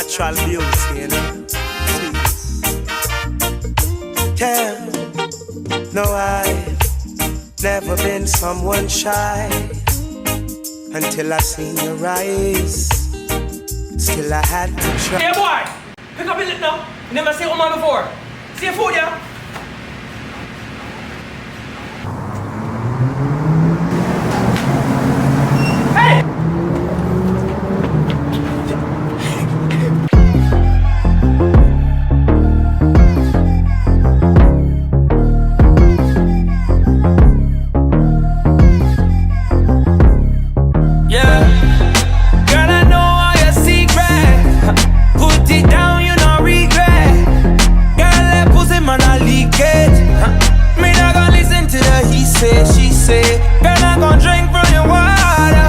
natural beauty, you know. Tell, no, I've never been someone shy until I seen your eyes. Still I had to try. Hey boy, pick up your lip now. You never seen woman before. See your food, yeah? Hey! Yeah, girl, I know all your secret. Put it down, you no regret. Girl, that pussy man I leak it. Me not gonna listen to the he say, she say. Girl, I gon' drink from your water.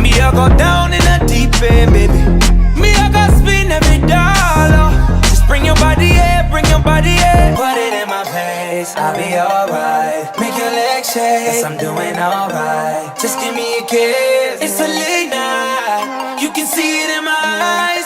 Me I go down in the deep end, baby. Me I go spend every dollar. Just bring your body here, bring your body here. Put it in my face, I'll be alright. Make your legs shake, yes, I'm doing alright. Just give me a kiss. It's a late night, you can see it in my eyes.